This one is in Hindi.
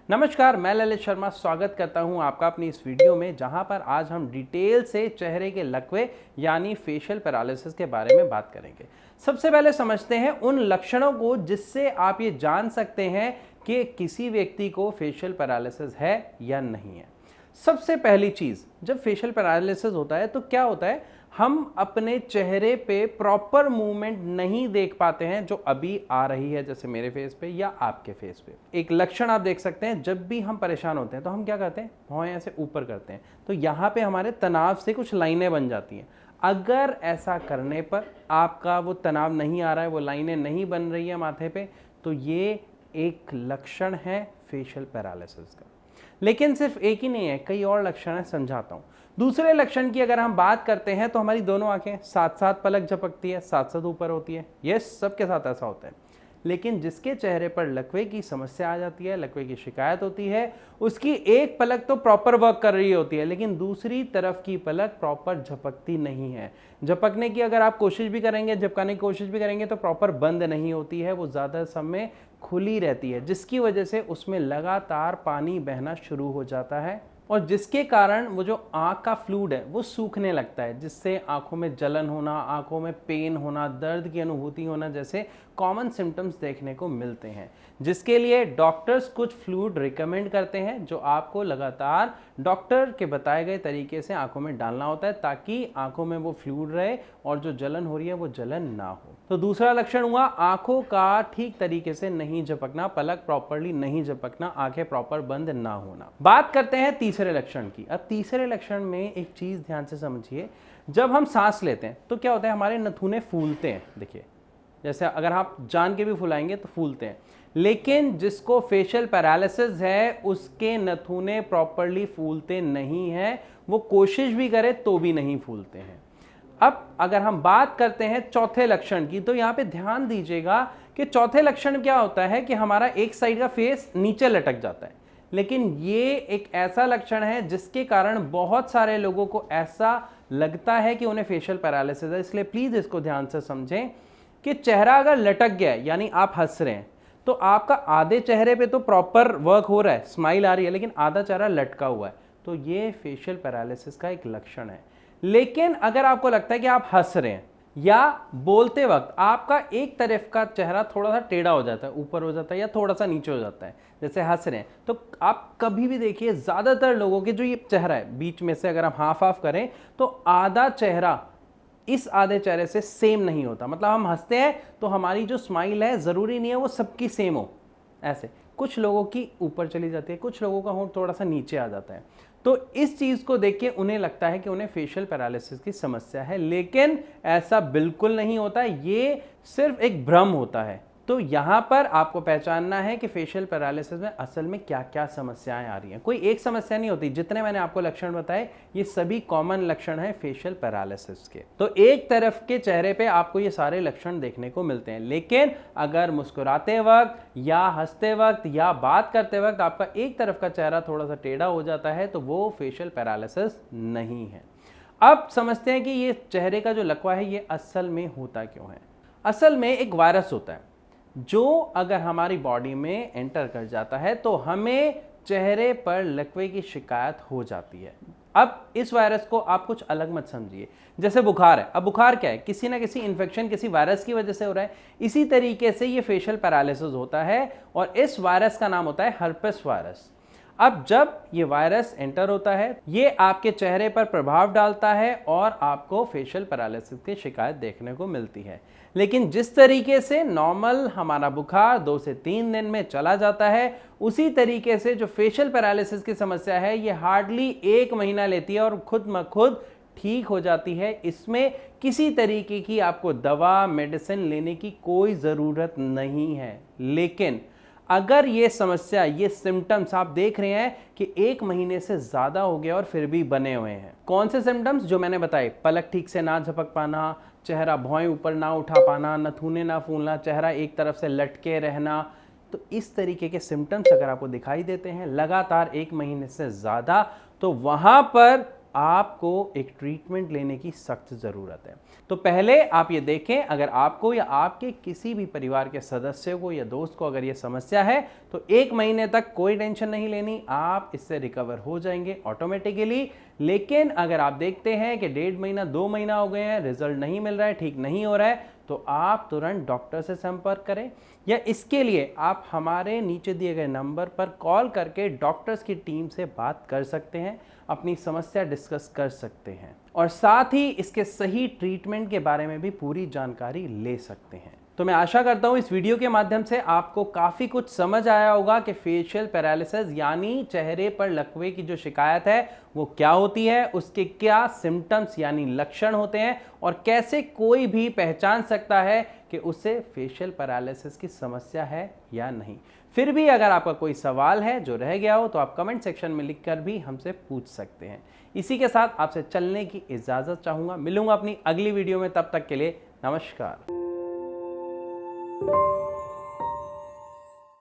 नमस्कार, मैं ललित शर्मा स्वागत करता हूं आपका अपनी इस वीडियो में, जहां पर आज हम डिटेल से चेहरे के लकवे यानी फेशियल पैरालिसिस के बारे में बात करेंगे। सबसे पहले समझते हैं उन लक्षणों को जिससे आप ये जान सकते हैं कि किसी व्यक्ति को फेशियल पैरालिसिस है या नहीं है। सबसे पहली चीज, जब फेशियल पैरालिसिस होता है तो क्या होता है, हम अपने चेहरे पे प्रॉपर मूवमेंट नहीं देख पाते हैं जो अभी आ रही है, जैसे मेरे फेस पे या आपके फेस पे। एक लक्षण आप देख सकते हैं, जब भी हम परेशान होते हैं तो हम क्या करते हैं, भौं ऐसे ऊपर करते हैं, तो यहाँ पे हमारे तनाव से कुछ लाइनें बन जाती हैं। अगर ऐसा करने पर आपका वो तनाव नहीं आ रहा है, वो लाइनें नहीं बन रही है माथे पे, तो ये एक लक्षण है फेशियल पैरालिसिस का। लेकिन सिर्फ एक ही नहीं है, कई और लक्षण है, समझाता हूं। दूसरे लक्षण की अगर हम बात करते हैं तो हमारी दोनों आंखें साथ साथ पलक झपकती है, साथ साथ ऊपर होती है। ये सबके साथ ऐसा होता है। लेकिन जिसके चेहरे पर लकवे की समस्या आ जाती है, लकवे की शिकायत होती है, उसकी एक पलक तो प्रॉपर वर्क कर रही होती है, लेकिन दूसरी तरफ की पलक प्रॉपर झपकती नहीं है। झपकने की अगर आप कोशिश भी करेंगे, झपकाने की कोशिश भी करेंगे, तो प्रॉपर बंद नहीं होती है, वो ज़्यादा समय खुली रहती है, जिसकी वजह से उसमें लगातार पानी बहना शुरू हो जाता है और जिसके कारण वो जो आँख का फ्लूइड है वो सूखने लगता है, जिससे आंखों में जलन होना, आंखों में पेन होना, दर्द की अनुभूति होना जैसे कॉमन सिम्टम्स देखने को मिलते हैं। जिसके लिए डॉक्टर्स कुछ फ्लूइड रिकमेंड करते हैं जो आपको लगातार डॉक्टर के बताए गए तरीके से आंखों में डालना होता है, ताकि आंखों में वो फ्लूइड रहे और जो जलन हो रही है वो जलन ना हो। तो दूसरा लक्षण हुआ आंखों का ठीक तरीके से नहीं झपकना, पलक प्रॉपरली नहीं झपकना, आंखें प्रॉपर बंद ना होना। बात करते हैं तीसरे लक्षण की। अब तीसरे लक्षण में एक चीज ध्यान से समझिए, जब हम सांस लेते हैं तो क्या होता है, हमारे नथुने फूलते हैं। देखिए, जैसे अगर आप जान के भी फुलाएंगे तो फूलते हैं, लेकिन जिसको फेशियल पैरालिसिस है उसके नथुने प्रॉपरली फूलते नहीं हैं, वो कोशिश भी करे तो भी नहीं फूलते हैं। अब अगर हम बात करते हैं चौथे लक्षण की, तो यहां पे ध्यान दीजिएगा कि चौथे लक्षण क्या होता है कि हमारा एक साइड का फेस नीचे लटक जाता है। लेकिन ये एक ऐसा लक्षण है जिसके कारण बहुत सारे लोगों को ऐसा लगता है कि उन्हें फेशियल पैरालिसिस है। इसलिए प्लीज इसको ध्यान से समझें कि चेहरा अगर लटक गया है, यानी आप हंस रहे हैं, तो आपका आधे चेहरे पे तो प्रॉपर वर्क हो रहा है, स्माइल आ रही है, लेकिन आधा चेहरा लटका हुआ है, तो ये फेशियल पैरालिसिस का एक लक्षण है। लेकिन अगर आपको लगता है कि आप हंस रहे हैं या बोलते वक्त आपका एक तरफ का चेहरा थोड़ा सा टेढ़ा हो जाता है, ऊपर हो जाता है या थोड़ा सा नीचे हो जाता है, जैसे हंस रहे हैं, तो आप कभी भी देखिए ज्यादातर लोगों के जो ये चेहरा है बीच में से अगर हम हाफ हाफ करें तो आधा चेहरा इस आधे चेहरे से सेम नहीं होता। मतलब हम हंसते हैं तो हमारी जो स्माइल है जरूरी नहीं है वो सबकी सेम हो, ऐसे कुछ लोगों की ऊपर चली जाती है, कुछ लोगों का होंठ थोड़ा सा नीचे आ जाता है। तो इस चीज को देख के उन्हें लगता है कि उन्हें फेशियल पैरालिसिस की समस्या है, लेकिन ऐसा बिल्कुल नहीं होता, ये सिर्फ एक भ्रम होता है। तो यहां पर आपको पहचानना है कि फेशियल पैरालिसिस में असल में क्या क्या समस्याएं आ रही हैं। कोई एक समस्या नहीं होती, जितने मैंने आपको लक्षण बताए ये सभी कॉमन लक्षण हैं फेशियल पैरालिसिस के। तो एक तरफ के चेहरे पे आपको ये सारे लक्षण देखने को मिलते हैं, लेकिन अगर मुस्कुराते वक्त या हंसते वक्त या बात करते वक्त आपका एक तरफ का चेहरा थोड़ा सा टेढ़ा हो जाता है तो वो फेशियल पैरालिसिस नहीं है। अब समझते हैं कि ये चेहरे का जो लकवा है ये असल में होता क्यों है। असल में एक वायरस होता है जो अगर हमारी बॉडी में एंटर कर जाता है तो हमें चेहरे पर लकवे की शिकायत हो जाती है। अब इस वायरस को आप कुछ अलग मत समझिए, जैसे बुखार है। अब बुखार क्या है, किसी ना किसी इन्फेक्शन किसी वायरस की वजह से हो रहा है। इसी तरीके से ये फेशियल पैरालिसिस होता है और इस वायरस का नाम होता है हर्पेस वायरस। अब जब ये वायरस एंटर होता है ये आपके चेहरे पर प्रभाव डालता है और आपको फेशियल पैरालिसिस की शिकायत देखने को मिलती है। लेकिन जिस तरीके से नॉर्मल हमारा बुखार 2 से 3 दिन में चला जाता है, उसी तरीके से जो फेशियल पैरालिसिस की समस्या है ये हार्डली 1 महीना लेती है और खुद ब खुद ठीक हो जाती है। इसमें किसी तरीके की आपको दवा मेडिसिन लेने की कोई ज़रूरत नहीं है। लेकिन अगर ये समस्या, ये सिम्टम्स आप देख रहे हैं कि 1 महीने से ज़्यादा हो गया और फिर भी बने हुए हैं, कौन से सिम्टम्स जो मैंने बताए, पलक ठीक से ना झपक पाना, चेहरा भौएं ऊपर ना उठा पाना, नथुने ना फूलना, चेहरा एक तरफ से लटके रहना, तो इस तरीके के सिम्टम्स अगर आपको दिखाई देते हैं लगातार 1 महीने से ज़्यादा, तो वहाँ पर आपको एक ट्रीटमेंट लेने की सख्त ज़रूरत है। तो पहले आप ये देखें, अगर आपको या आपके किसी भी परिवार के सदस्य को या दोस्त को अगर ये समस्या है तो 1 महीने तक कोई टेंशन नहीं लेनी, आप इससे रिकवर हो जाएंगे ऑटोमेटिकली। लेकिन अगर आप देखते हैं कि 1.5 महीना 2 महीना हो गए हैं, रिजल्ट नहीं मिल रहा है, ठीक नहीं हो रहा है, तो आप तुरंत डॉक्टर से संपर्क करें, या इसके लिए आप हमारे नीचे दिए गए नंबर पर कॉल करके डॉक्टर्स की टीम से बात कर सकते हैं, अपनी समस्या डिस्कस कर सकते हैं और साथ ही इसके सही ट्रीटमेंट के बारे में भी पूरी जानकारी ले सकते हैं। तो मैं आशा करता हूं इस वीडियो के माध्यम से आपको काफ़ी कुछ समझ आया होगा कि फेशियल पैरालिसिस यानी चेहरे पर लकवे की जो शिकायत है वो क्या होती है, उसके क्या सिम्टम्स यानी लक्षण होते हैं और कैसे कोई भी पहचान सकता है कि उसे फेशियल पैरालिसिस की समस्या है या नहीं। फिर भी अगर आपका कोई सवाल है जो रह गया हो तो आप कमेंट सेक्शन में लिखकर भी हमसे पूछ सकते हैं। इसी के साथ आपसे चलने की इजाज़त चाहूँगा। मिलूंगा अपनी अगली वीडियो में, तब तक के लिए नमस्कार।